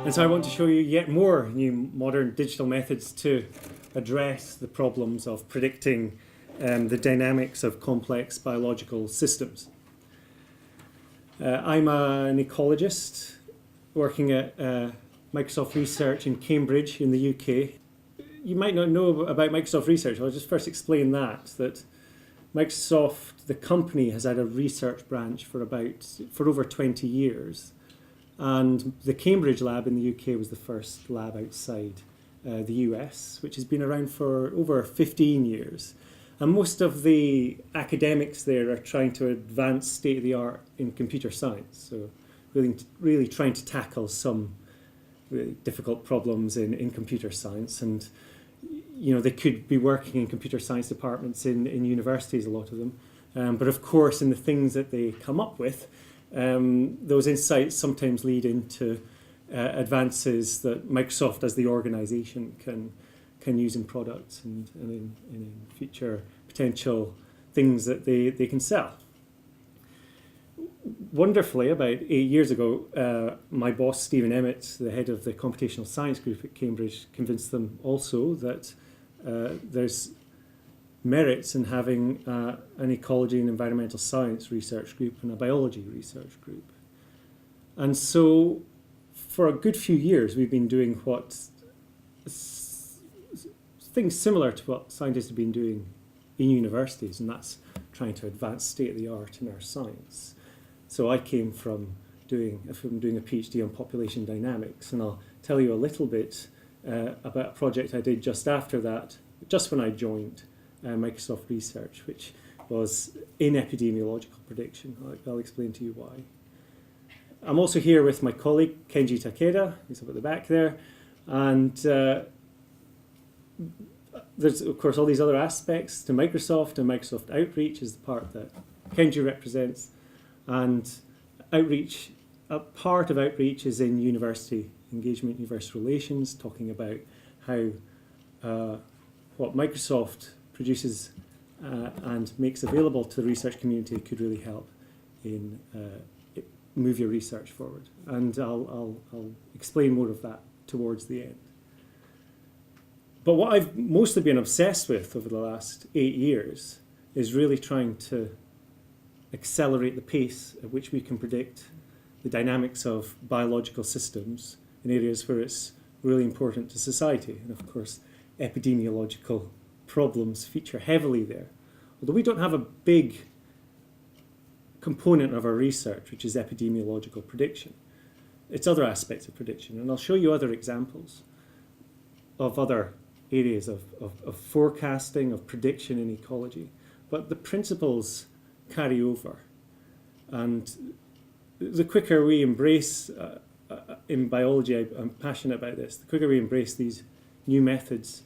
And so I want to show you yet more new modern digital methods to address the problems of predicting the dynamics of complex biological systems. I'm an ecologist working at Microsoft Research in Cambridge in the UK. You might not know about Microsoft Research. I'll just first explain that Microsoft, the company, has had a research branch for over 20 years. And the Cambridge lab in the UK was the first lab outside the US, which has been around for over 15 years. And most of the academics there are trying to advance state-of-the-art in computer science. So really trying to tackle some really difficult problems in computer science. And you know, they could be working in computer science departments in universities, a lot of them. But of course, in the things that they come up with, those insights sometimes lead into advances that Microsoft as the organization can use in products and in future potential things that they can sell. Wonderfully, about 8 years ago, my boss, Stephen Emmett, the head of the computational science group at Cambridge, convinced them also that there's merits in having an ecology and environmental science research group and a biology research group. And so for a good few years we've been doing things similar to what scientists have been doing in universities, and that's trying to advance state-of-the-art in our science. So I came from doing a PhD on population dynamics, and I'll tell you a little bit about a project I did just after that, just when I joined Microsoft Research, which was in epidemiological prediction. I'll explain to you why. I'm also here with my colleague Kenji Takeda, who's up at the back there, and there's of course all these other aspects to Microsoft, and Microsoft Outreach is the part that Kenji represents, and Outreach, a part of Outreach is in university engagement, university relations, talking about how what Microsoft produces and makes available to the research community could really help in move your research forward. And I'll explain more of that towards the end. But what I've mostly been obsessed with over the last 8 years is really trying to accelerate the pace at which we can predict the dynamics of biological systems in areas where it's really important to society. And of course, epidemiological problems feature heavily there. Although we don't have a big component of our research, which is epidemiological prediction. It's other aspects of prediction, and I'll show you other examples of other areas of forecasting, of prediction in ecology. But the principles carry over, and the quicker we embrace, in biology I'm passionate about this, the quicker we embrace these new methods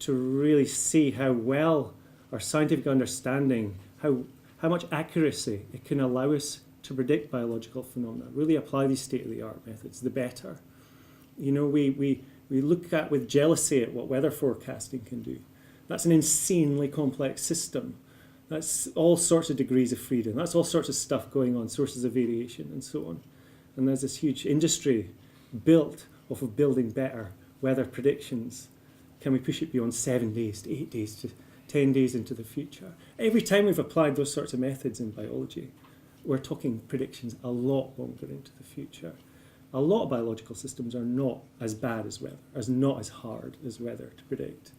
to really see how well our scientific understanding, how much accuracy it can allow us to predict biological phenomena, really apply these state-of-the-art methods, the better. You know, we look at with jealousy at what weather forecasting can do. That's an insanely complex system. That's all sorts of degrees of freedom. That's all sorts of stuff going on, sources of variation and so on. And there's this huge industry built off of building better weather predictions. Can we push it beyond 7 days to 8 days to 10 days into the future? Every time we've applied those sorts of methods in biology, we're talking predictions a lot longer into the future. A lot of biological systems are not as bad as weather, not as hard as weather to predict.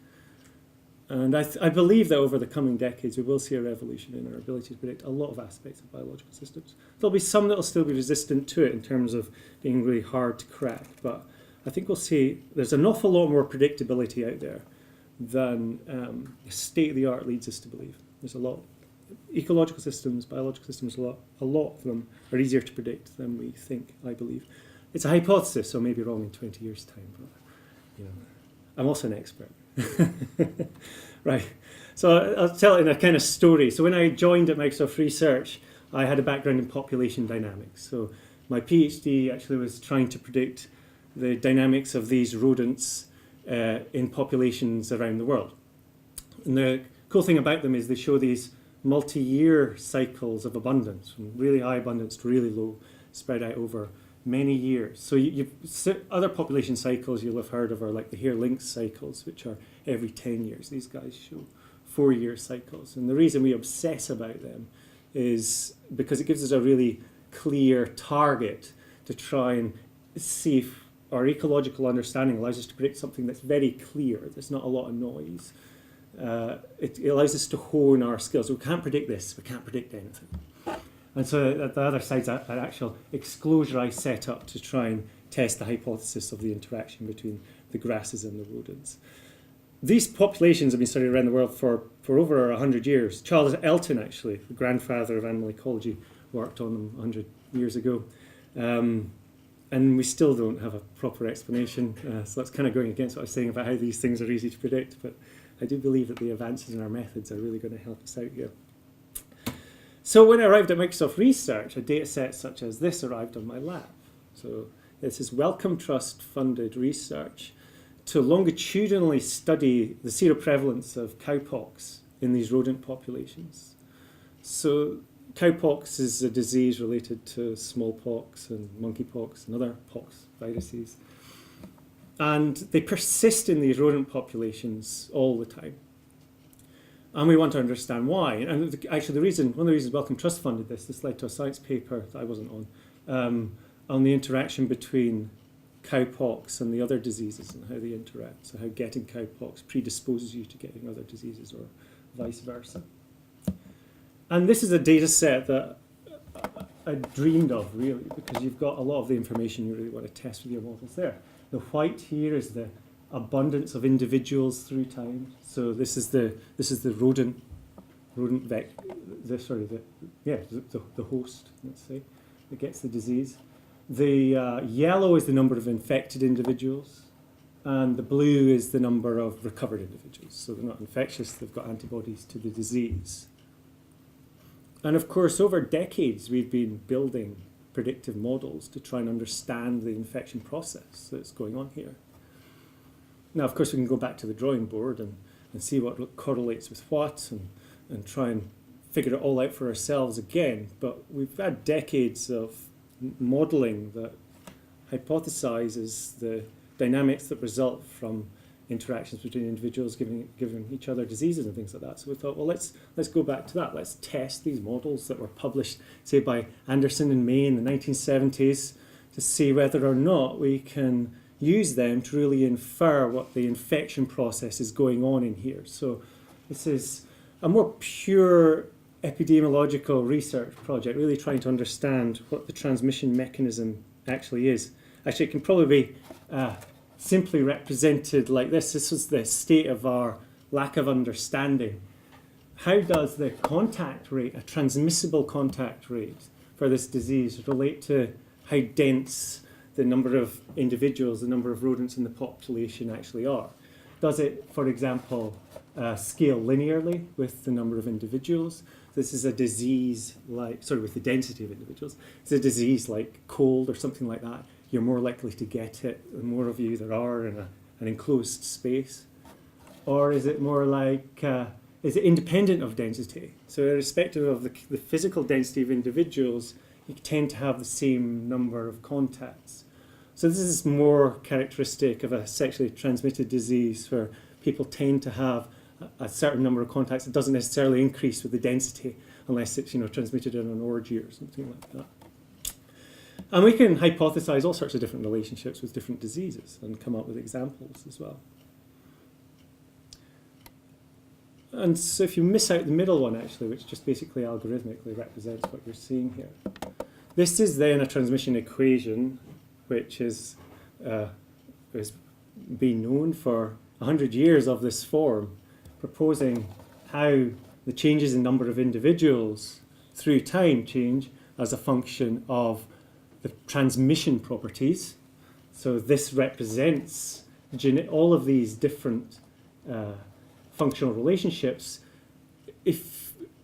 And I believe that over the coming decades we will see a revolution in our ability to predict a lot of aspects of biological systems. There'll be some that will still be resistant to it in terms of being really hard to crack, but I think we'll see there's an awful lot more predictability out there than state-of-the-art leads us to believe. There's a lot. Ecological systems, biological systems, a lot of them are easier to predict than we think, I believe. It's a hypothesis, so I may be wrong in 20 years' time, but you know, I'm also an expert. Right, so I'll tell it in a kind of story. So when I joined at Microsoft Research, I had a background in population dynamics. So my PhD actually was trying to predict the dynamics of these rodents in populations around the world. And the cool thing about them is they show these multi-year cycles of abundance, from really high abundance to really low, spread out over many years. So other population cycles you'll have heard of are like the hair lynx cycles, which are every 10 years. These guys show 4-year cycles. And the reason we obsess about them is because it gives us a really clear target to try and see if our ecological understanding allows us to predict something that's very clear, there's not a lot of noise. It allows us to hone our skills. We can't predict this, we can't predict anything. And so the other side's an actual exclosure I set up to try and test the hypothesis of the interaction between the grasses and the rodents. These populations have been studied around the world for over 100 years. Charles Elton, actually, the grandfather of animal ecology, worked on them 100 years ago. And we still don't have a proper explanation. So that's kind of going against what I was saying about how these things are easy to predict. But I do believe that the advances in our methods are really going to help us out here. So when I arrived at Microsoft Research, a data set such as this arrived on my lap. So this is Wellcome Trust funded research to longitudinally study the seroprevalence of cowpox in these rodent populations. So cowpox is a disease related to smallpox and monkeypox and other pox viruses. And they persist in these rodent populations all the time. And we want to understand why. And actually, one of the reasons Wellcome Trust funded this led to a science paper that I wasn't on the interaction between cowpox and the other diseases and how they interact. So how getting cowpox predisposes you to getting other diseases or vice versa. And this is a data set that I dreamed of, really, because you've got a lot of the information you really want to test with your models there. The white here is the abundance of individuals through time. So this is the rodent the host, let's say, that gets the disease. The yellow is the number of infected individuals, and the blue is the number of recovered individuals. So they're not infectious, they've got antibodies to the disease. And of course, over decades, we've been building predictive models to try and understand the infection process that's going on here. Now, of course, we can go back to the drawing board and see what correlates with what and try and figure it all out for ourselves again. But we've had decades of modeling that hypothesizes the dynamics that result from interactions between individuals giving each other diseases and things like that. So we thought, well, let's go back to that. Let's test these models that were published, say, by Anderson and May in the 1970s to see whether or not we can use them to really infer what the infection process is going on in here. So this is a more pure epidemiological research project, really trying to understand what the transmission mechanism actually is. Actually, it can probably be simply represented like this. This was the state of our lack of understanding. How does the contact rate, a transmissible contact rate for this disease, relate to how dense the number of individuals, the number of rodents in the population actually are? Does it, for example, scale linearly with the number of individuals? This is a disease with the density of individuals. It's a disease like cold or something like that. You're more likely to get it the more of you there are in an enclosed space. Or is it more like, is it independent of density? So irrespective of the physical density of individuals, you tend to have the same number of contacts. So this is more characteristic of a sexually transmitted disease where people tend to have a certain number of contacts. It doesn't necessarily increase with the density unless it's transmitted in an orgy or something like that. And we can hypothesize all sorts of different relationships with different diseases and come up with examples as well. And so if you miss out the middle one, actually, which just basically algorithmically represents what you're seeing here, this is then a transmission equation which has been known for 100 years of this form, proposing how the changes in number of individuals through time change as a function of the transmission properties. So this represents all of these different functional relationships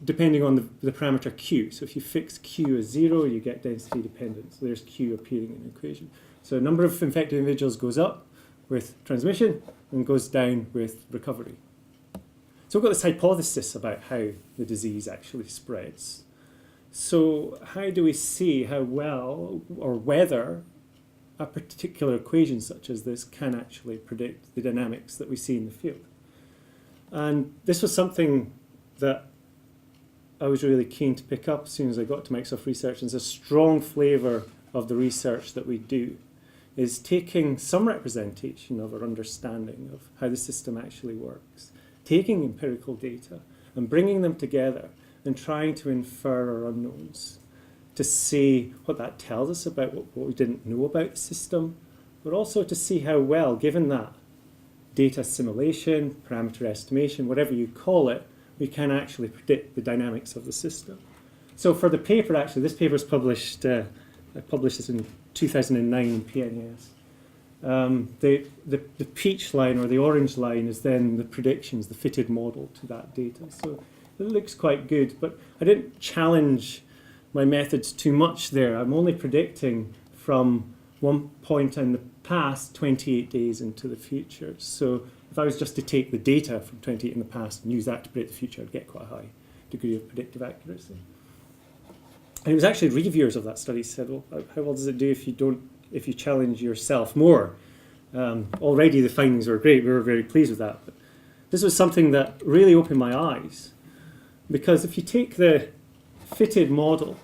depending on the parameter q. So if you fix q as 0, you get density dependence. So there's q appearing in the equation. So number of infected individuals goes up with transmission and goes down with recovery. So we've got this hypothesis about how the disease actually spreads. So how do we see how well or whether a particular equation such as this can actually predict the dynamics that we see in the field. And this was something that I was really keen to pick up as soon as I got to Microsoft Research. And it's a strong flavour of the research that we do, is taking some representation of our understanding of how the system actually works, taking empirical data and bringing them together and trying to infer our unknowns, to see what that tells us about what we didn't know about the system, but also to see how well, given that data assimilation, parameter estimation, whatever you call it, we can actually predict the dynamics of the system. So for the paper, actually, this paper is published, I published this in 2009 in PNAS. The peach line or the orange line is then the predictions, the fitted model to that data. So it looks quite good, but I didn't challenge my methods too much there. I'm only predicting from one point in the past 28 days into the future. So if I was just to take the data from 28 in the past and use that to predict the future, I'd get quite a high degree of predictive accuracy. And it was actually reviewers of that study said, well, how well does it do if you challenge yourself more? Already the findings were great. We were very pleased with that. But this was something that really opened my eyes, because if you take the fitted model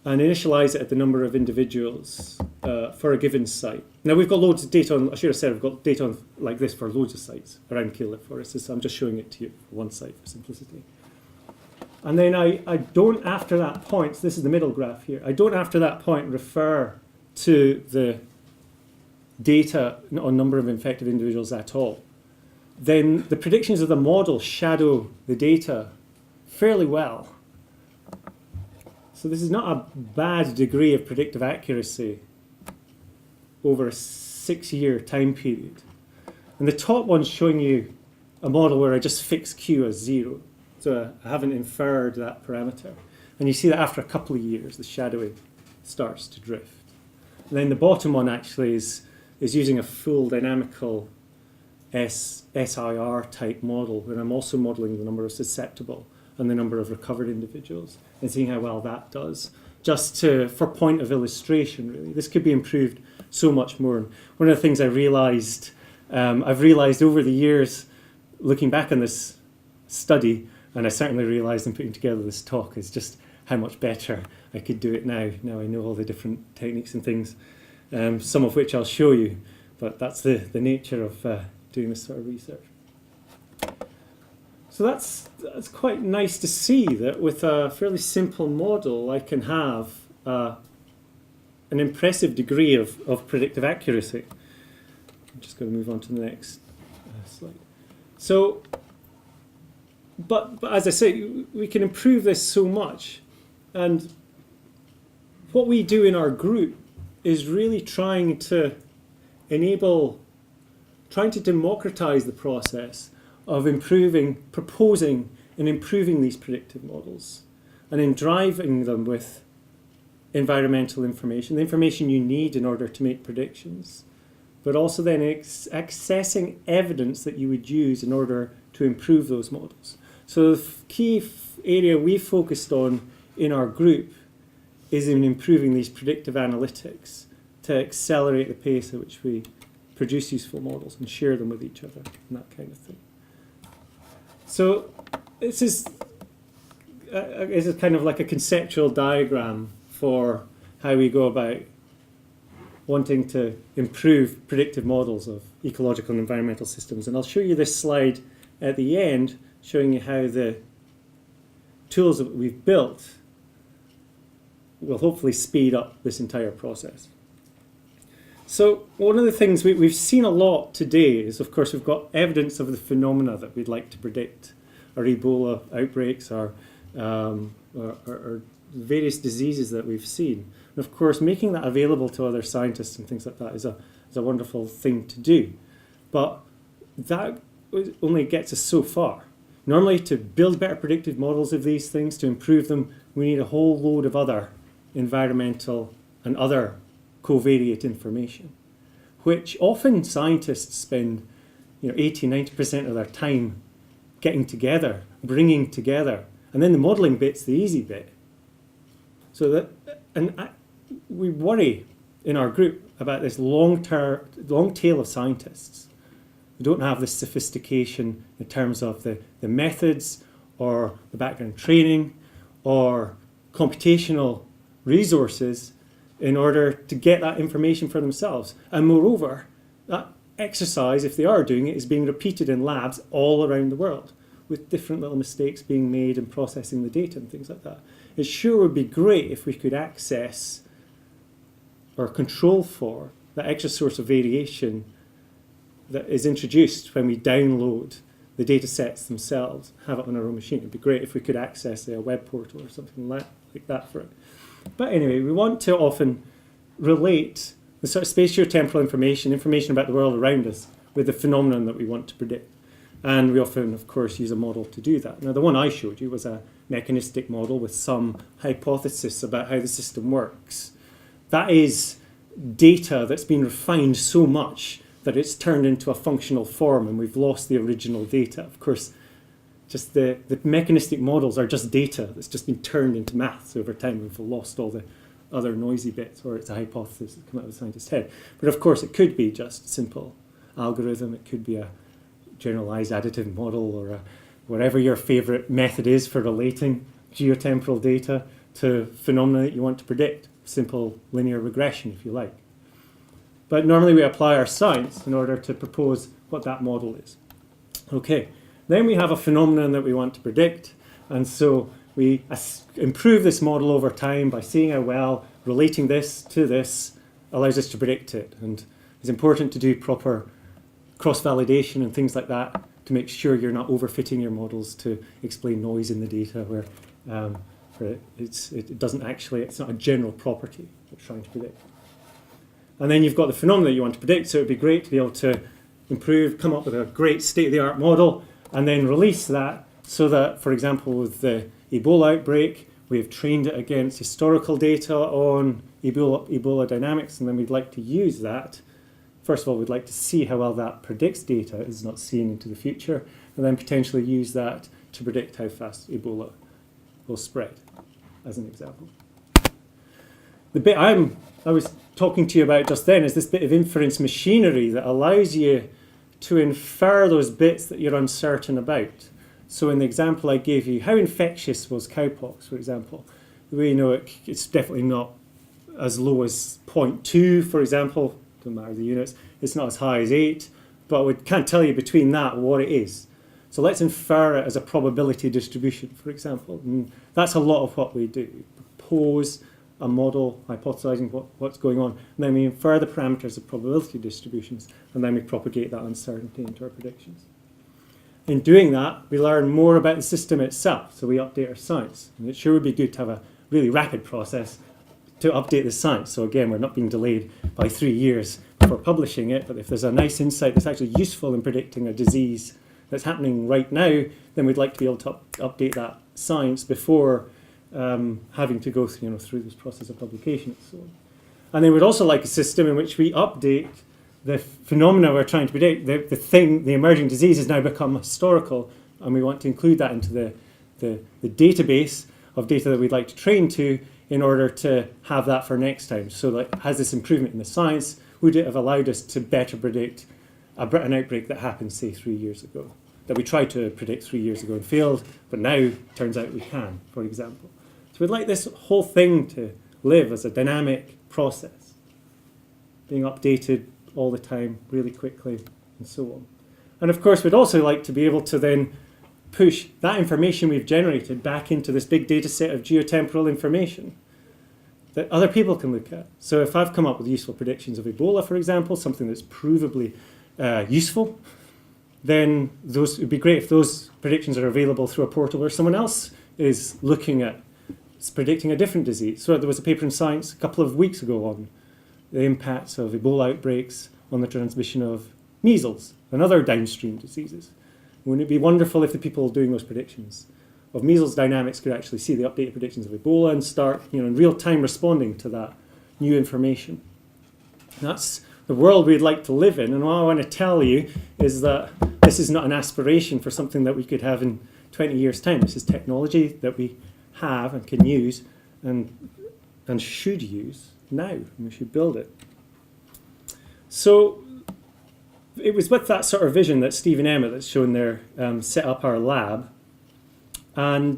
and initialize it at the number of individuals for a given site. Now we've got loads of data on, I should have said I've got data on like this for loads of sites around Keidel forests, so I'm just showing it to you for one site for simplicity. And then I don't after that point, so this is the middle graph here, I don't after that point refer to the data on number of infected individuals at all. Then the predictions of the model shadow the data fairly well. So this is not a bad degree of predictive accuracy over a 6-year time period. And the top one's showing you a model where I just fix Q as 0. So I haven't inferred that parameter. And you see that after a couple of years, the shadowing starts to drift. And then the bottom one actually is using a full dynamical SIR type model, where I'm also modeling the number of susceptible and the number of recovered individuals, and seeing how well that does. Just for point of illustration, really. This could be improved so much more. One of the things I've realized over the years, looking back on this study, and I certainly realized in putting together this talk, is just how much better I could do it now. Now I know all the different techniques and things, some of which I'll show you, but that's the nature of doing this sort of research. So that's quite nice to see that with a fairly simple model I can have an impressive degree of predictive accuracy. I'm just going to move on to the next slide. So, but as I say, we can improve this so much, and what we do in our group is really trying to democratize the process of proposing and improving these predictive models, and in driving them with environmental information, the information you need in order to make predictions, but also then accessing evidence that you would use in order to improve those models. So the key area we focused on in our group is in improving these predictive analytics to accelerate the pace at which we produce useful models and share them with each other and that kind of thing. So this is kind of like a conceptual diagram for how we go about wanting to improve predictive models of ecological and environmental systems. And I'll show you this slide at the end, showing you how the tools that we've built will hopefully speed up this entire process. So one of the things we've seen a lot today is, of course, we've got evidence of the phenomena that we'd like to predict, our Ebola outbreaks, our various diseases that we've seen. And of course, making that available to other scientists and things like that is a wonderful thing to do. But that only gets us so far. Normally, to build better predictive models of these things, to improve them, we need a whole load of other environmental and other covariate information, which often scientists spend 80-90% of their time getting together, bringing together, and then the modelling bit's the easy bit. So that, we worry in our group about this long tail of scientists who don't have this sophistication in terms of the methods or the background training or computational resources in order to get that information for themselves. And moreover, that exercise, if they are doing it, is being repeated in labs all around the world with different little mistakes being made in processing the data and things like that. It sure would be great if we could access or control for the extra source of variation that is introduced when we download the data sets themselves, have it on our own machine. It'd be great if we could access a web portal or something like that for it. But anyway, we want to often relate the sort of spatiotemporal information about the world around us, with the phenomenon that we want to predict. And we often, of course, use a model to do that. Now, the one I showed you was a mechanistic model with some hypothesis about how the system works. That is data that's been refined so much that it's turned into a functional form and we've lost the original data. Of course, just the mechanistic models are just data that's just been turned into maths over time. We've lost all the other noisy bits, or it's a hypothesis that's come out of the scientist's head. But of course, it could be just simple algorithm. It could be a generalized additive model, or whatever your favorite method is for relating geotemporal data to phenomena that you want to predict. Simple linear regression, if you like. But normally we apply our science in order to propose what that model is. Okay, then we have a phenomenon that we want to predict, and so we improve this model over time by seeing how well relating this to this allows us to predict it. And it's important to do proper cross-validation and things like that to make sure you're not overfitting your models to explain noise in the data where it's not a general property we're trying to predict. And then you've got the phenomena that you want to predict, so it'd be great to be able to improve, come up with a great state-of-the-art model, and then release that so that, for example, with the Ebola outbreak, we've trained it against historical data on Ebola dynamics, and then we'd like to use that. First of all, we'd like to see how well that predicts data is not seen into the future, and then potentially use that to predict how fast Ebola will spread, as an example. The bit I was talking to you about just then is this bit of inference machinery that allows you to infer those bits that you're uncertain about. So in the example I gave you, how infectious was cowpox, for example? We know it's definitely not as low as 0.2, for example. Doesn't matter the units. It's not as high as 8, but we can't tell you between that what it is. So let's infer it as a probability distribution, for example. And that's a lot of what we do. We propose a model, hypothesizing what's going on, and then we infer the parameters of probability distributions, and then we propagate that uncertainty into our predictions. In doing that, we learn more about the system itself, so we update our science. And it sure would be good to have a really rapid process to update the science. So again, we're not being delayed by 3 years before publishing it, but if there's a nice insight that's actually useful in predicting a disease that's happening right now, then we'd like to be able to update that science before having to go through this process of publication and so on. And then we'd also like a system in which we update the phenomena we're trying to predict. The emerging disease has now become historical, and we want to include that into the database of data that we'd like to train to in order to have that for next time. So like, has this improvement in the science, would it have allowed us to better predict an outbreak that happened, say, 3 years ago, that we tried to predict 3 years ago and failed, but now turns out we can, for example. So we'd like this whole thing to live as a dynamic process, being updated all the time, really quickly, and so on. And of course, we'd also like to be able to then push that information we've generated back into this big data set of geotemporal information that other people can look at. So if I've come up with useful predictions of Ebola, for example, something that's provably useful, then it would be great if those predictions are available through a portal where someone else is looking at predicting a different disease. So there was a paper in Science a couple of weeks ago on the impacts of Ebola outbreaks on the transmission of measles and other downstream diseases. Wouldn't it be wonderful if the people doing those predictions of measles dynamics could actually see the updated predictions of Ebola and start, in real time responding to that new information? That's the world we'd like to live in. And what I want to tell you is that this is not an aspiration for something that we could have in 20 years' time. This is technology that we have and can use and should use now, and we should build it. So it was with that sort of vision that Stephen Emmett, that's shown there, set up our lab. And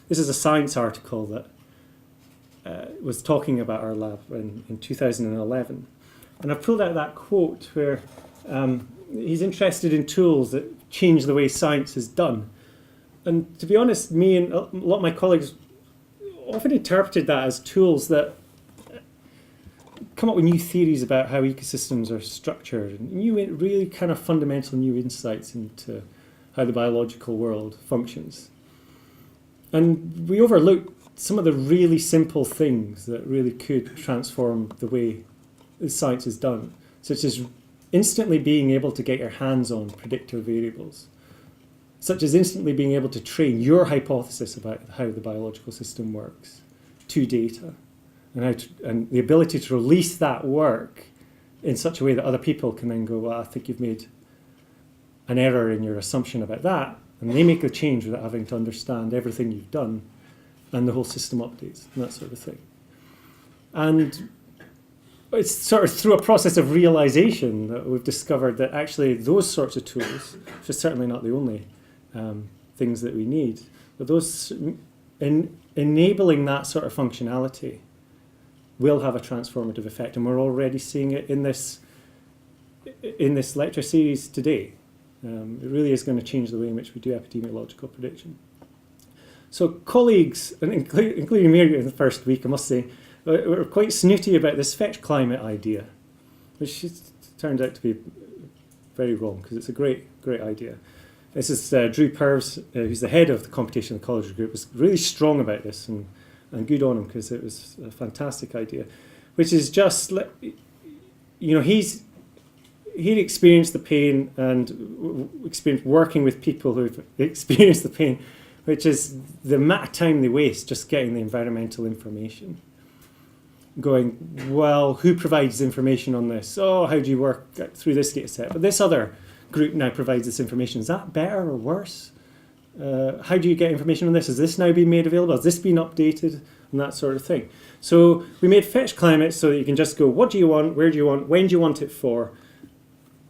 this is a Science article that was talking about our lab in 2011. And I've pulled out that quote where he's interested in tools that change the way science is done. And to be honest, me and a lot of my colleagues often interpreted that as tools that come up with new theories about how ecosystems are structured and new, really kind of fundamental new insights into how the biological world functions. And we overlooked some of the really simple things that really could transform the way science is done, such as instantly being able to get your hands on predictor variables, such as instantly being able to train your hypothesis about how the biological system works to data, and the ability to release that work in such a way that other people can then go, well, I think you've made an error in your assumption about that, and they make the change without having to understand everything you've done, and the whole system updates, and that sort of thing. And it's sort of through a process of realization that we've discovered that actually those sorts of tools, which are certainly not the only things that we need, but those enabling that sort of functionality will have a transformative effect, and we're already seeing it in this lecture series today. It really is going to change the way in which we do epidemiological prediction. So colleagues, and including me in the first week, I must say, were quite snooty about this fetch climate idea, which turned out to be very wrong, because it's a great idea. This is Drew Purves, who's the head of the computational ecology group, was really strong about this, and good on him, because it was a fantastic idea, which is just, he'd experienced the pain and experienced working with people who've experienced the pain, which is the amount of time they waste just getting the environmental information. Going, well, who provides information on this? Oh, how do you work through this data set? But this other group now provides this information. Is that better or worse? How do you get information on this? Has this now been made available? Has this been updated? And that sort of thing. So we made fetch climate so that you can just go, what do you want? Where do you want? When do you want it for?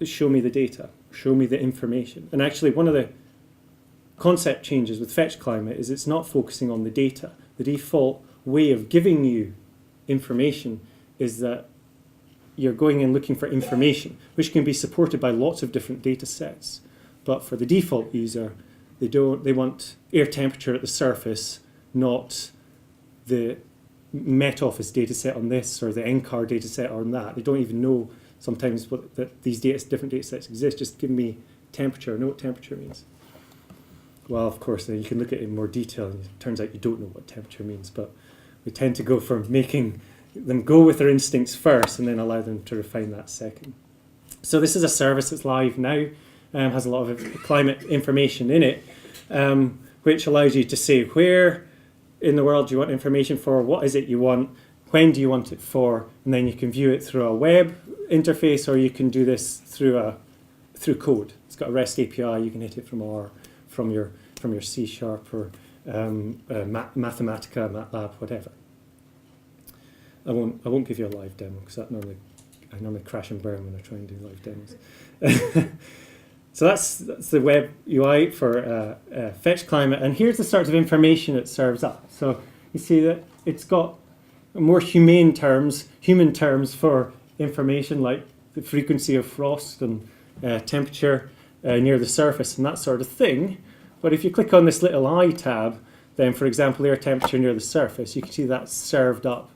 Show me the data. Show me the information. And actually, one of the concept changes with fetch climate is it's not focusing on the data. The default way of giving you information is that you're going and looking for information, which can be supported by lots of different data sets. But for the default user, they want air temperature at the surface, not the Met Office data set on this or the NCAR data set on that. They don't even know sometimes that these different data sets exist. Just give me temperature. I know what temperature means. Well, of course, then you can look at it in more detail, and it turns out you don't know what temperature means. But we tend to go for making them go with their instincts first and then allow them to refine that second. So this is a service that's live now, has a lot of climate information in it, which allows you to say where in the world do you want information for, what is it you want, when do you want it for, and then you can view it through a web interface, or you can do this through code. It's got a REST API, you can hit it from R, from your C# or Mathematica, MATLAB, whatever. I won't give you a live demo, because I normally crash and burn when I try and do live demos. So that's the web UI for fetch climate, and here's the sorts of information it serves up. So you see that it's got more human terms for information, like the frequency of frost and temperature near the surface and that sort of thing. But if you click on this little I tab, then for example, air temperature near the surface, you can see that's served up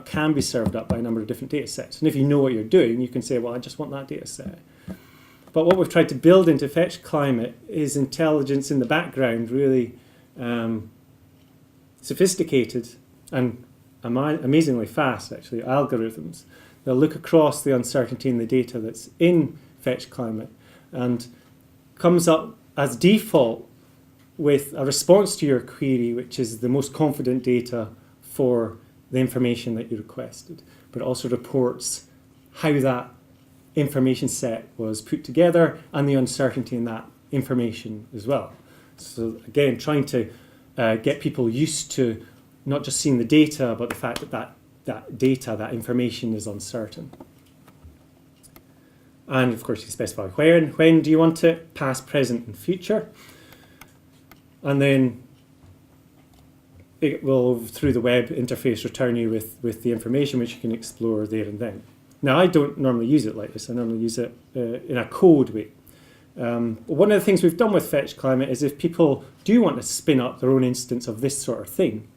can be served up by a number of different data sets. And if you know what you're doing, you can say, well, I just want that data set. But what we've tried to build into fetch climate is intelligence in the background, really sophisticated and amazingly fast, actually, algorithms. They'll look across the uncertainty in the data that's in fetch climate and comes up as default with a response to your query, which is the most confident data for the information that you requested, but it also reports how that information set was put together and the uncertainty in that information as well. So again, trying to get people used to not just seeing the data, but the fact that data, that information is uncertain. And of course you specify when do you want it, past, present and future. And then it will, through the web interface, return you with the information which you can explore there and then. Now I don't normally use it like this, I normally use it in a code way. One of the things we've done with Fetch Climate is if people do want to spin up their own instance of this sort of thing,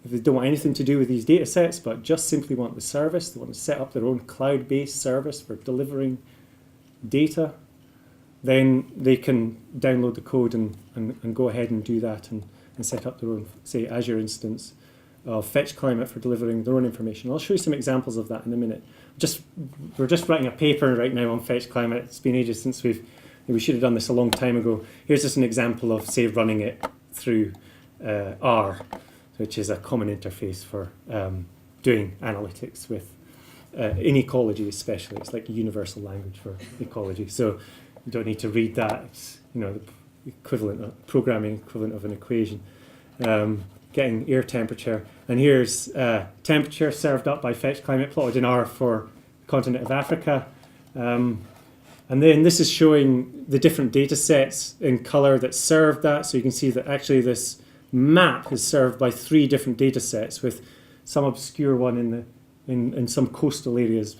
if they don't want anything to do with these data sets but just simply want the service, they want to set up their own cloud-based service for delivering data, then they can download the code and go ahead and do that and set up their own, say, Azure instance of Fetch Climate for delivering their own information. I'll show you some examples of that in a minute. We're just writing a paper right now on Fetch Climate. It's been ages since we should have done this a long time ago. Here's just an example of, say, running it through R, which is a common interface for doing analytics with, in ecology especially. It's like a universal language for ecology. So you don't need to read that. It's, the equivalent of programming equivalent of an equation. Getting air temperature. And here's temperature served up by Fetch Climate, plotted in R for the continent of Africa. And then this is showing the different data sets in color that served that. So you can see that actually this map is served by 3 different data sets, with some obscure one in some coastal areas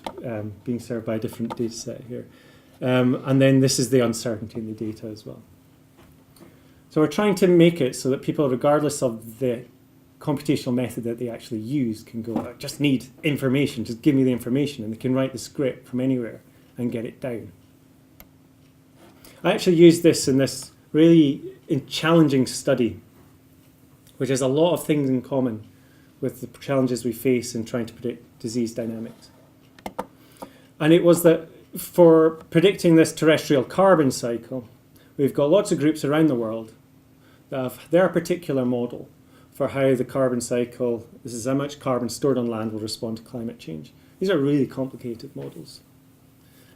being served by a different data set here. And then this is the uncertainty in the data as well. So we're trying to make it so that people, regardless of the computational method that they actually use, can go, I just need information, just give me the information, and they can write the script from anywhere and get it down. I actually used this in this really challenging study, which has a lot of things in common with the challenges we face in trying to predict disease dynamics. And it was that for predicting this terrestrial carbon cycle, we've got lots of groups around the world that have their particular model for how the carbon cycle, this is how much carbon stored on land will respond to climate change. These are really complicated models.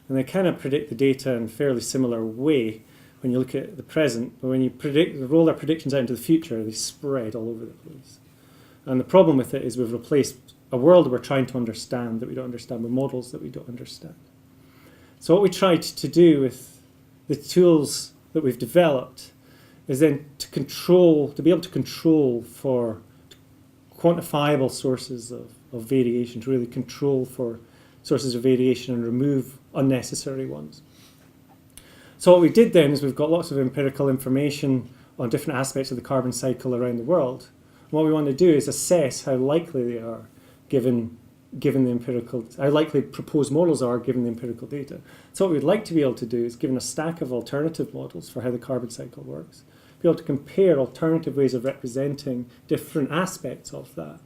And they kind of predict the data in a fairly similar way when you look at the present, but when you roll their predictions out into the future, they spread all over the place. And the problem with it is we've replaced a world we're trying to understand that we don't understand with models that we don't understand. So what we tried to do with the tools that we've developed is then to be able to control for quantifiable sources of variation, to really control for sources of variation and remove unnecessary ones. So what we did then is we've got lots of empirical information on different aspects of the carbon cycle around the world. And what we want to do is assess how likely they are given the empirical, how likely proposed models are given the empirical data. So what we'd like to be able to do is, given a stack of alternative models for how the carbon cycle works, be able to compare alternative ways of representing different aspects of that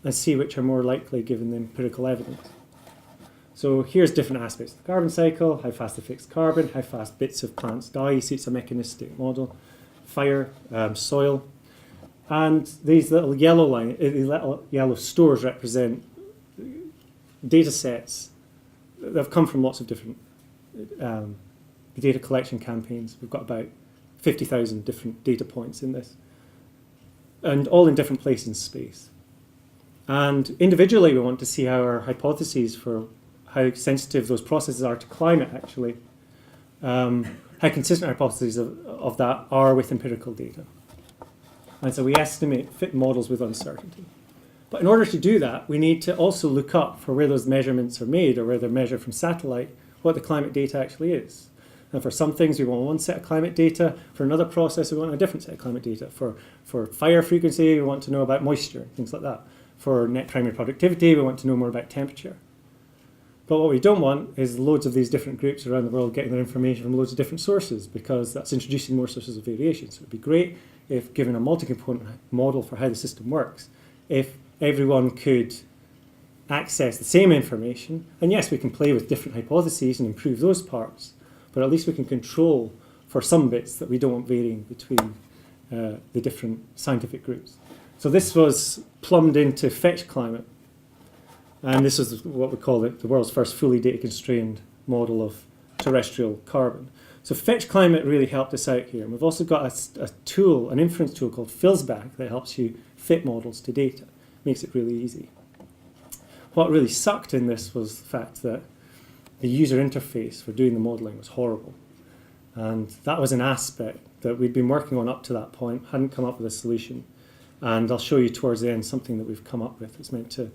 and see which are more likely given the empirical evidence. So here's different aspects of the carbon cycle: how fast they fix carbon, how fast bits of plants die. You see it's a mechanistic model. Fire, soil. And these little yellow stores represent data sets that have come from lots of different data collection campaigns. We've got about 50,000 different data points in this, and all in different places in space. And individually, we want to see how our hypotheses for how sensitive those processes are to climate actually, how consistent our hypotheses of that are with empirical data. And so we estimate fit models with uncertainty. But in order to do that, we need to also look up for where those measurements are made, or where they're measured from satellite, what the climate data actually is. And for some things, we want one set of climate data. For another process, we want a different set of climate data. For fire frequency, we want to know about moisture, things like that. For net primary productivity, we want to know more about temperature. But what we don't want is loads of these different groups around the world getting their information from loads of different sources, because that's introducing more sources of variation. So it would be great if, given a multi-component model for how the system works, if everyone could access the same information. And yes, we can play with different hypotheses and improve those parts, but at least we can control for some bits that we don't want varying between the different scientific groups. So this was plumbed into Fetch Climate. And this is what we call the world's first fully data-constrained model of terrestrial carbon. So Fetch Climate really helped us out here. And we've also got a tool, an inference tool called Filsback, that helps you fit models to data. makes it really easy. What really sucked in this was the fact that the user interface for doing the modelling was horrible. And that was an aspect that we'd been working on up to that point, hadn't come up with a solution. And I'll show you towards the end something that we've come up with. It's meant to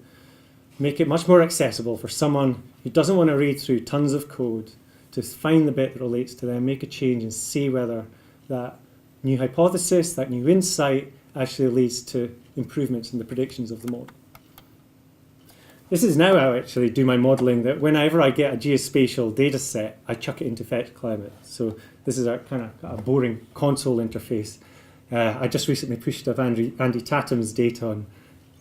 make it much more accessible for someone who doesn't want to read through tons of code to find the bit that relates to them, make a change and see whether that new hypothesis, that new insight actually leads to improvements in the predictions of the model. This is now how I actually do my modelling, that whenever I get a geospatial data set, I chuck it into fetch climate. So this is a kind of a boring console interface. I just recently pushed up Andy Tatham's data on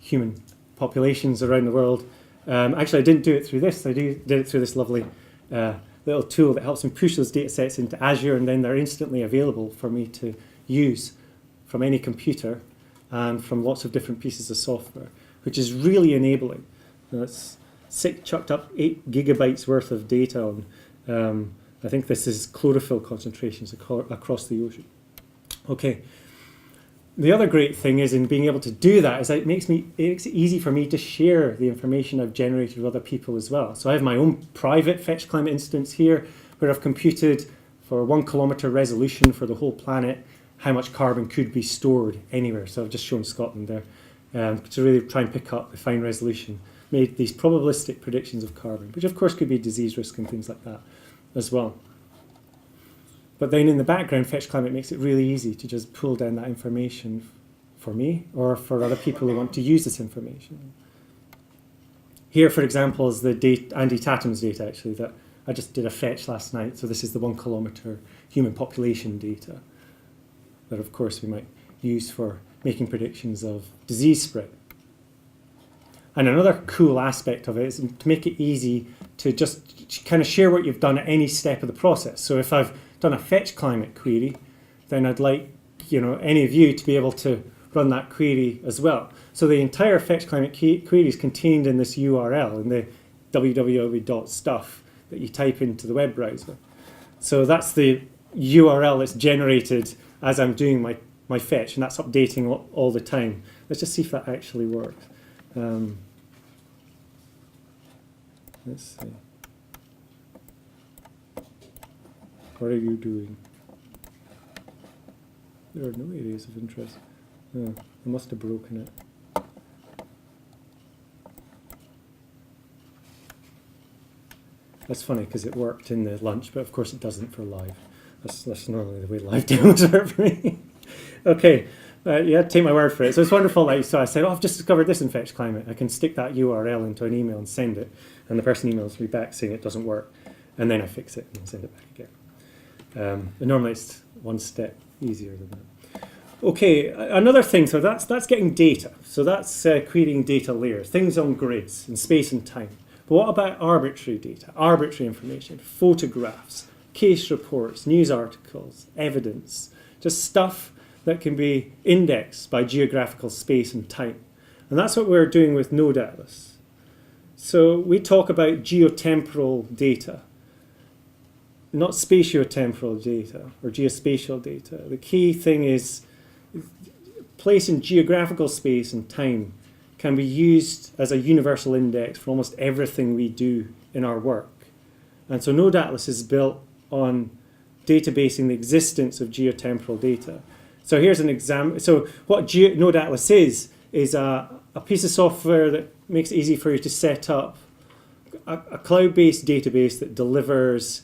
human populations around the world. Actually, I didn't do it through this. I did it through this lovely little tool that helps me push those data sets into Azure, and then they're instantly available for me to use from any computer and from lots of different pieces of software, which is really enabling. That's chucked up 8 gigabytes worth of data on. I think this is chlorophyll concentrations across the ocean. Okay. The other great thing is in being able to do that is that it makes it easy for me to share the information I've generated with other people as well. So I have my own private fetch climate instance here where I've computed for 1 kilometre resolution for the whole planet how much carbon could be stored anywhere. So I've just shown Scotland there to really try and pick up the fine resolution. Made these probabilistic predictions of carbon, which of course could be disease risk and things like that as well. But then in the background, fetch climate makes it really easy to just pull down that information for me or for other people who want to use this information. Here, for example, is the Andy Tatham's data, actually, that I just did a fetch last night. So this is the 1 kilometre human population data that, of course, we might use for making predictions of disease spread. And another cool aspect of it is to make it easy to just kind of share what you've done at any step of the process. So if I've done a fetch climate query, then I'd like any of you to be able to run that query as well. So the entire fetch climate query is contained in this URL, in the www.stuff that you type into the web browser. So that's the URL that's generated as I'm doing my fetch, and that's updating all the time. Let's just see if that actually works. Let's see. What are you doing? There are no areas of interest. Oh, I must have broken it. That's funny because it worked in the lunch, but of course it doesn't for live. That's normally the way live demos work for me. Okay. You had to take my word for it. So it's wonderful that I said, I've just discovered this in Fetch Climate. I can stick that URL into an email and send it. And the person emails me back saying it doesn't work. And then I fix it and send it back again. And normally it's one step easier than that. Okay, another thing, so that's getting data. So that's creating data layers, things on grids in space and time. But what about arbitrary data, arbitrary information, photographs, case reports, news articles, evidence, just stuff that can be indexed by geographical space and time. And that's what we're doing with Node Atlas. So we talk about geotemporal data, not spatiotemporal data or geospatial data. The key thing is place in geographical space and time can be used as a universal index for almost everything we do in our work. And so Node Atlas is built on databasing the existence of geotemporal data. So here's an example. So what Node Atlas is a piece of software that makes it easy for you to set up a cloud-based database that delivers,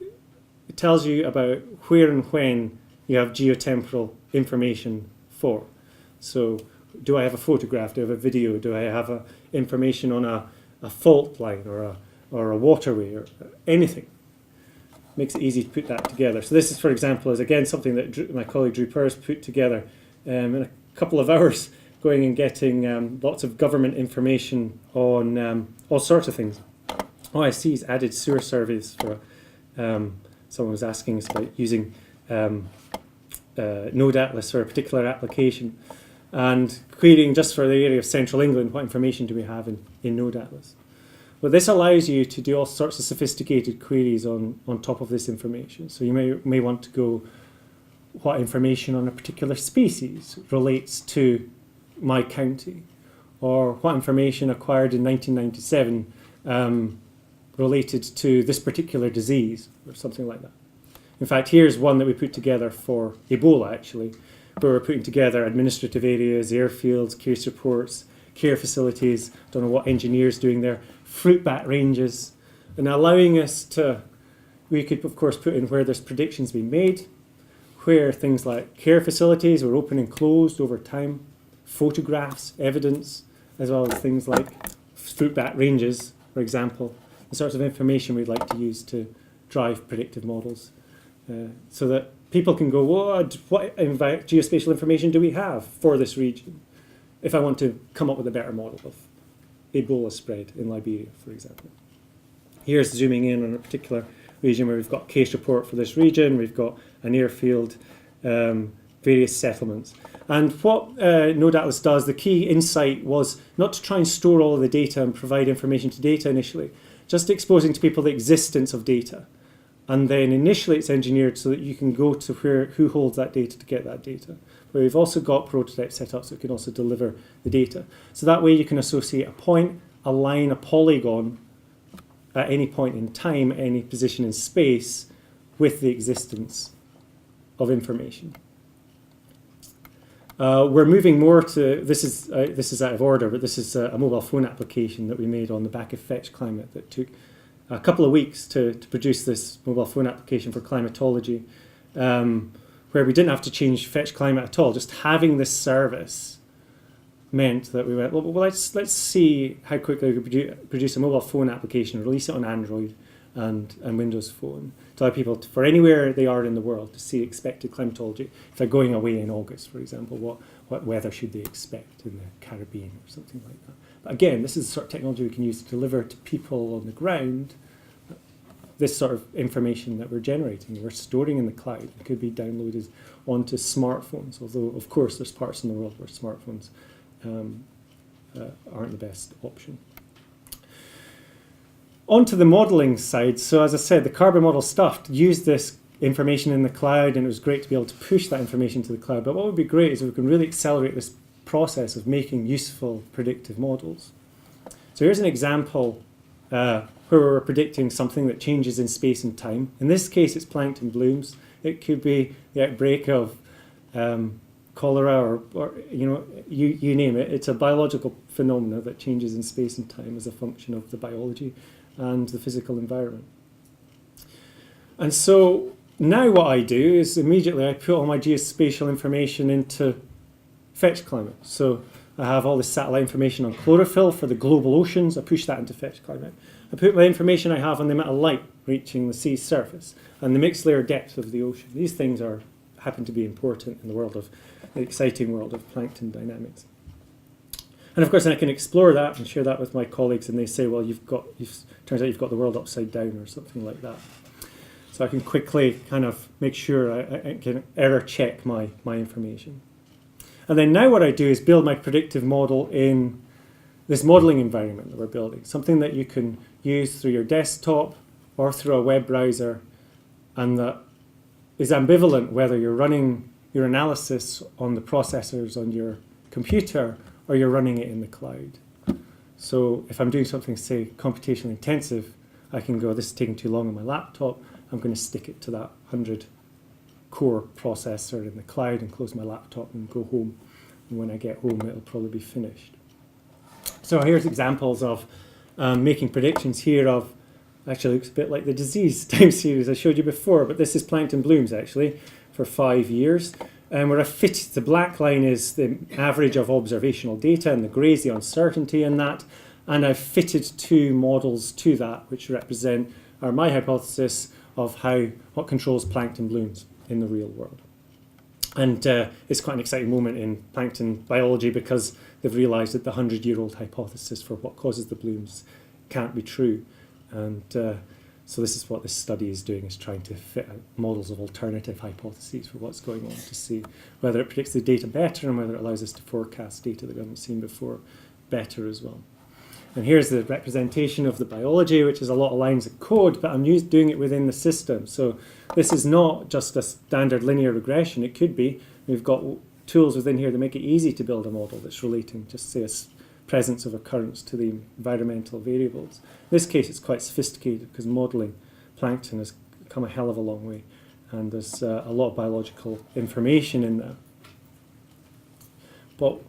it tells you about where and when you have geotemporal information for. So do I have a photograph? Do I have a video? Do I have information on a fault line or a waterway or anything? Makes it easy to put that together. So this is, for example, is again something that my colleague Drew Purse put together in a couple of hours, going and getting lots of government information on all sorts of things. Oh, I see he's added sewer surveys for, someone was asking us about using Node Atlas for a particular application and querying just for the area of central England, what information do we have in Node Atlas. But this allows you to do all sorts of sophisticated queries on top of this information. So you may want to go, what information on a particular species relates to my county? or what information acquired in 1997 related to this particular disease, or something like that. In fact, here's one that we put together for Ebola, actually, where we're putting together administrative areas, airfields, case reports, care facilities, don't know what engineers doing there, fruit bat ranges, and allowing us to, we could of course put in where there's predictions being made, where things like care facilities were open and closed over time, photographs, evidence, as well as things like fruit bat ranges, for example, the sorts of information we'd like to use to drive predictive models, so that people can go, what geospatial information do we have for this region if I want to come up with a better model of Ebola spread in Liberia, for example. Here's zooming in on a particular region where we've got case report for this region, we've got an airfield, various settlements. And what Node Atlas does, the key insight was not to try and store all of the data and provide information to data initially, just exposing to people the existence of data. And then initially it's engineered so that you can go to who holds that data to get that data. But we've also got prototypes set up so it can also deliver the data. So that way you can associate a point, a line, a polygon at any point in time, any position in space, with the existence of information. We're moving more to, this is out of order, but this is a mobile phone application that we made on the back of Fetch Climate that took a couple of weeks to produce this mobile phone application for climatology, where we didn't have to change Fetch Climate at all. Just having this service meant that we went, well, let's see how quickly we could produce a mobile phone application, release it on Android and Windows Phone, to allow people to, for anywhere they are in the world, to see expected climatology. If they're going away in August, for example, what weather should they expect in the Caribbean or something like that. But again, this is the sort of technology we can use to deliver to people on the ground this sort of information that we're generating. We're storing in the cloud. It could be downloaded onto smartphones, although, of course, there's parts in the world where smartphones aren't the best option. Onto the modeling side. So as I said, the carbon model stuff used this information in the cloud, and it was great to be able to push that information to the cloud. But what would be great is if we can really accelerate this process of making useful predictive models. So here's an example where we're predicting something that changes in space and time. In this case, it's plankton blooms. It could be the outbreak of cholera, or you name it. It's a biological phenomena that changes in space and time as a function of the biology and the physical environment. And so now what I do is immediately I put all my geospatial information into Fetch Climate. So I have all this satellite information on chlorophyll for the global oceans. I push that into Fetch Climate. I put the information I have on the amount of light reaching the sea's surface and the mixed layer depth of the ocean. These things happen to be important in the exciting world of plankton dynamics. And of course, I can explore that and share that with my colleagues, and they say, well, turns out you've got the world upside down or something like that. So I can quickly kind of make sure I can error check my information. And then now what I do is build my predictive model in this modeling environment that we're building, something that you can use through your desktop or through a web browser, and that is ambivalent whether you're running your analysis on the processors on your computer or you're running it in the cloud. So if I'm doing something, say, computationally intensive, I can go, this is taking too long on my laptop, I'm going to stick it to that 100 core processor in the cloud and close my laptop and go home. And when I get home, it'll probably be finished. So here's examples of making predictions here of, actually looks a bit like the disease time series I showed you before, but this is plankton blooms actually for 5 years. And where I fit, the black line is the average of observational data, and the grey is the uncertainty in that. And I've fitted two models to that, which represent my hypothesis of what controls plankton blooms in the real world. And it's quite an exciting moment in plankton biology because they've realised that the 100-year-old hypothesis for what causes the blooms can't be true. And so this is what this study is doing, is trying to fit out models of alternative hypotheses for what's going on to see whether it predicts the data better and whether it allows us to forecast data that we haven't seen before better as well. And here's the representation of the biology, which is a lot of lines of code, but I'm doing it within the system. So this is not just a standard linear regression. It could be. We've got tools within here that make it easy to build a model that's relating, just say, presence of occurrence to the environmental variables. In this case, it's quite sophisticated because modelling plankton has come a hell of a long way, and there's a lot of biological information in there. But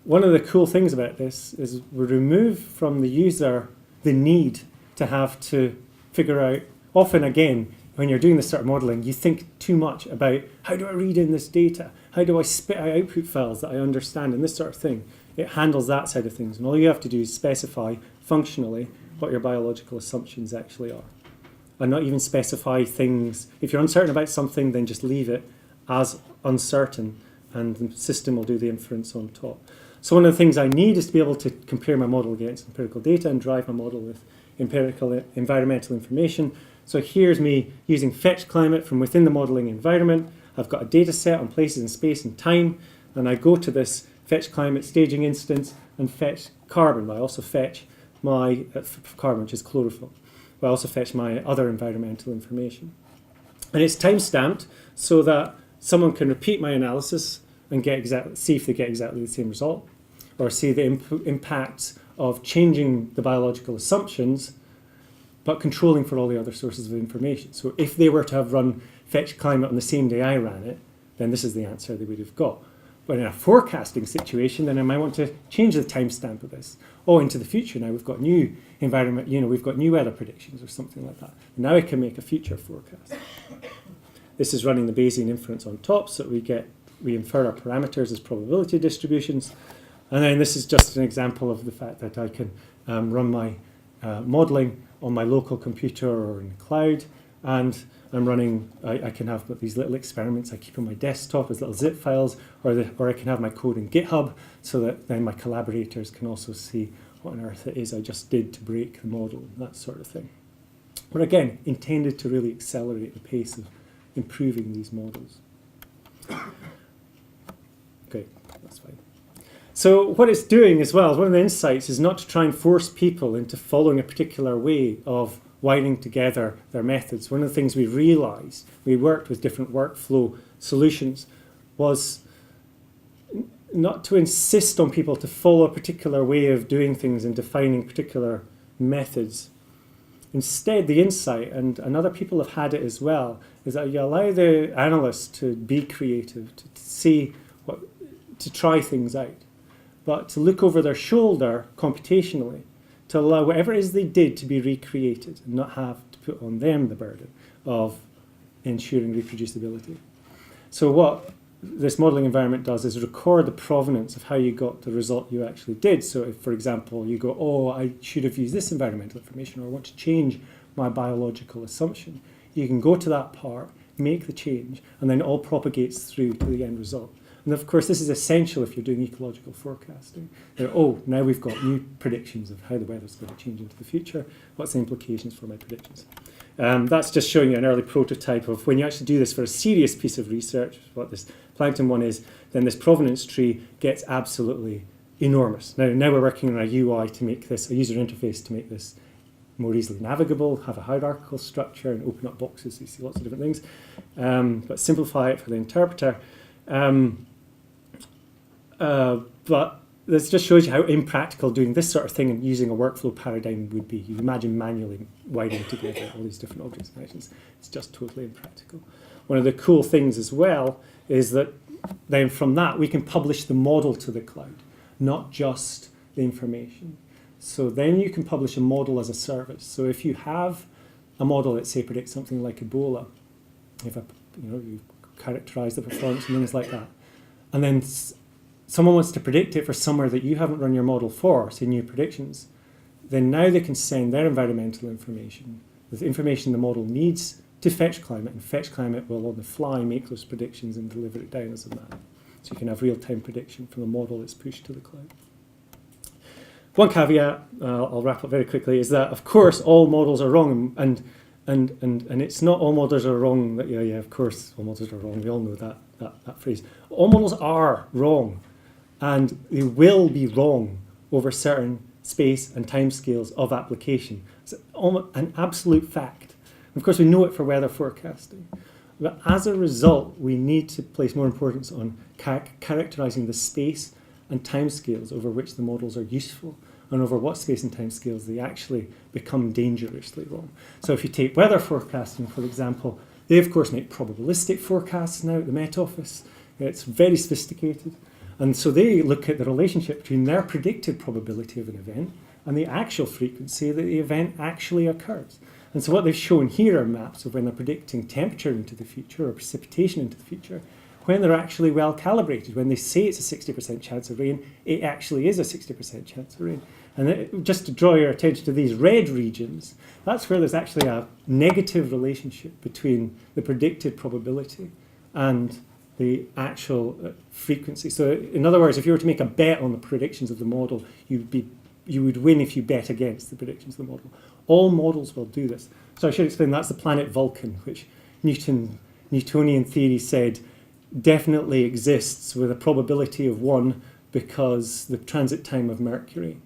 one of the cool things about this is we remove from the user the need to have to figure out, often again, when you're doing this sort of modelling, you think too much about how do I read in this data? How do I spit out output files that I understand and this sort of thing? It handles that side of things. And all you have to do is specify functionally what your biological assumptions actually are. And not even specify things. If you're uncertain about something, then just leave it as uncertain and the system will do the inference on top. So one of the things I need is to be able to compare my model against empirical data and drive my model with empirical environmental information. So here's me using fetch climate from within the modelling environment. I've got a data set on places in space and time, and I go to this fetch climate staging instance and fetch carbon. But I also fetch my carbon, which is chlorophyll. But I also fetch my other environmental information. And it's time-stamped so that someone can repeat my analysis and see if they get exactly the same result, or see the impacts of changing the biological assumptions, but controlling for all the other sources of information. So if they were to have run fetch climate on the same day I ran it, then this is the answer they would have got. But in a forecasting situation, then I might want to change the timestamp of this. Oh, into the future now we've got new environment, we've got new weather predictions or something like that. And now I can make a future forecast. This is running the Bayesian inference on top, so we infer our parameters as probability distributions. And then this is just an example of the fact that I can run my modelling on my local computer or in the cloud, and I'm running, I can have these little experiments I keep on my desktop as little zip files, or I can have my code in GitHub so that then my collaborators can also see what on earth it is I just did to break the model, that sort of thing. But again, intended to really accelerate the pace of improving these models. Okay, that's fine. So what it's doing as well, one of the insights is not to try and force people into following a particular way of wiring together their methods. One of the things we realized, we worked with different workflow solutions, was not to insist on people to follow a particular way of doing things and defining particular methods. Instead, the insight, and other people have had it as well, is that you allow the analyst to be creative, to see to try things out, but to look over their shoulder computationally, to allow whatever it is they did to be recreated and not have to put on them the burden of ensuring reproducibility. So what this modelling environment does is record the provenance of how you got the result you actually did. So if, for example, you go, oh, I should have used this environmental information, or I want to change my biological assumption, you can go to that part, make the change, and then it all propagates through to the end result. And of course, this is essential if you're doing ecological forecasting. Now we've got new predictions of how the weather's going to change into the future. What's the implications for my predictions? That's just showing you an early prototype of when you actually do this for a serious piece of research, what this plankton one is, then this provenance tree gets absolutely enormous. Now we're working on a UI to make this, a user interface to make this more easily navigable, have a hierarchical structure, and open up boxes so you see lots of different things, but simplify it for the interpreter. But this just shows you how impractical doing this sort of thing and using a workflow paradigm would be. You imagine manually wiring together all these different objects and actions. It's just totally impractical. One of the cool things as well is that then from that we can publish the model to the cloud, not just the information. So then you can publish a model as a service. So if you have a model that, say, predicts something like Ebola, if you characterize the performance and things like that, and then someone wants to predict it for somewhere that you haven't run your model for, say new predictions, then now they can send their environmental information, the information the model needs, to fetch climate, and fetch climate will on the fly make those predictions and deliver it down as a map. So you can have real-time prediction from a model that's pushed to the cloud. One caveat, I'll wrap up very quickly, is that of course all models are wrong, and it's not all models are wrong. That yeah, of course all models are wrong. We all know that phrase. All models are wrong, and they will be wrong over certain space and timescales of application. It's an absolute fact. Of course, we know it for weather forecasting. But as a result, we need to place more importance on characterizing the space and timescales over which the models are useful, and over what space and timescales they actually become dangerously wrong. So if you take weather forecasting, for example, they of course make probabilistic forecasts now at the Met Office. It's very sophisticated. And so they look at the relationship between their predicted probability of an event and the actual frequency that the event actually occurs. And so what they've shown here are maps of when they're predicting temperature into the future or precipitation into the future, when they're actually well calibrated. When they say it's a 60% chance of rain, it actually is a 60% chance of rain. And just to draw your attention to these red regions, that's where there's actually a negative relationship between the predicted probability and the actual frequency. So in other words, if you were to make a bet on the predictions of the model, you would win if you bet against the predictions of the model. All models will do this. So I should explain, that's the planet Vulcan, which Newtonian theory said definitely exists with a probability of 1 because the transit time of Mercury.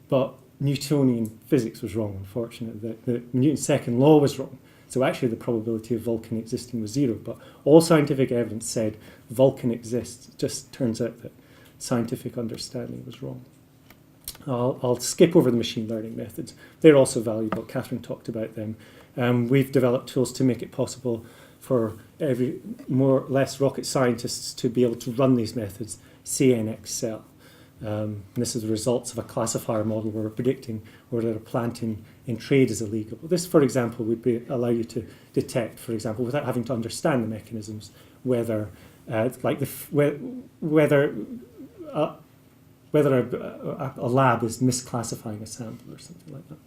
But Newtonian physics was wrong, unfortunately. Newton's second law was wrong. So actually the probability of Vulcan existing was 0. But all scientific evidence said Vulcan exists. It just turns out that scientific understanding was wrong. I'll skip over the machine learning methods. They're also valuable. Catherine talked about them. We've developed tools to make it possible for less rocket scientists to be able to run these methods, say in Excel. And this is the results of a classifier model where we're predicting whether a plant in trade is illegal. This, for example, would allow you to detect, for example, without having to understand the mechanisms, whether a lab is misclassifying a sample or something like that.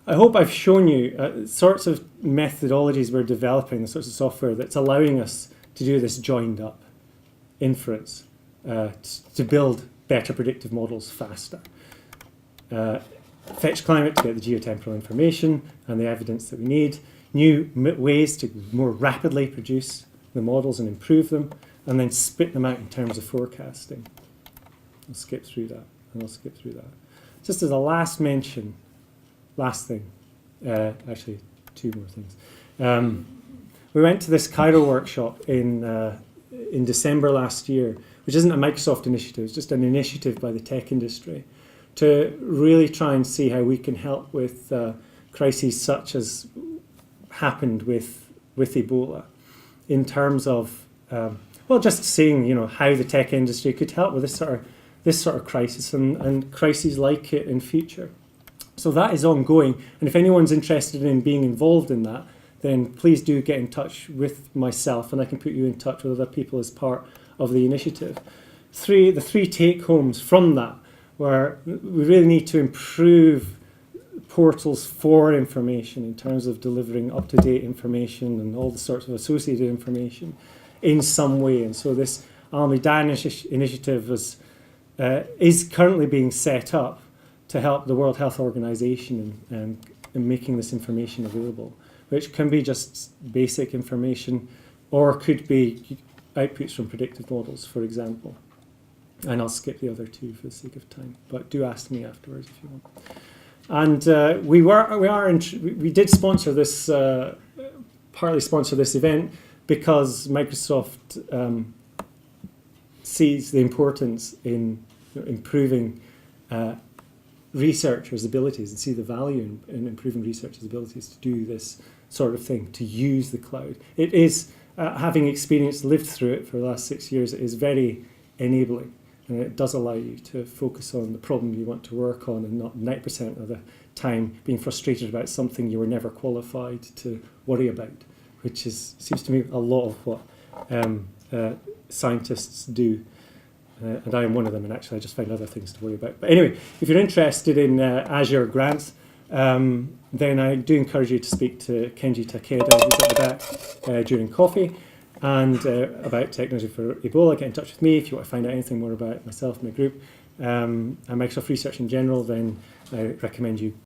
I hope I've shown you sorts of methodologies we're developing, the sorts of software that's allowing us to do this joined up inference, to build better predictive models faster. Fetch climate to get the geotemporal information and the evidence that we need. New ways to more rapidly produce the models and improve them, and then spit them out in terms of forecasting. I'll skip through that, and I'll skip through that. Just as a last thing, actually 2 more things. We went to this Keidel workshop in December last year, which isn't a Microsoft initiative, it's just an initiative by the tech industry to really try and see how we can help with crises such as happened with Ebola, in terms of just seeing how the tech industry could help with this sort of crisis and crises like it in future. So that is ongoing, and if anyone's interested in being involved in that, then please do get in touch with myself, and I can put you in touch with other people as part of the initiative. The three take-homes from that were we really need to improve portals for information in terms of delivering up-to-date information and all the sorts of associated information in some way. And so this Al-Midan initiative is currently being set up to help the World Health Organization in making this information available, which can be just basic information or could be outputs from predictive models, for example. And I'll skip the other 2 for the sake of time, but do ask me afterwards if you want. And we did sponsor this, partly sponsor this event because Microsoft sees the importance in improving researchers' abilities and see the value in improving researchers' abilities to do this sort of thing, to use the cloud. It is, having lived through it for the last 6 years, it is very enabling. And it does allow you to focus on the problem you want to work on and not 90% of the time being frustrated about something you were never qualified to worry about, which seems to me a lot of what scientists do. And I am one of them, and actually I just find other things to worry about. But anyway, if you're interested in Azure grants, then I do encourage you to speak to Kenji Takeda, who's at the back, during coffee. And about technology for Ebola, get in touch with me if you want to find out anything more about myself and my group and Microsoft Research in general. Then I recommend you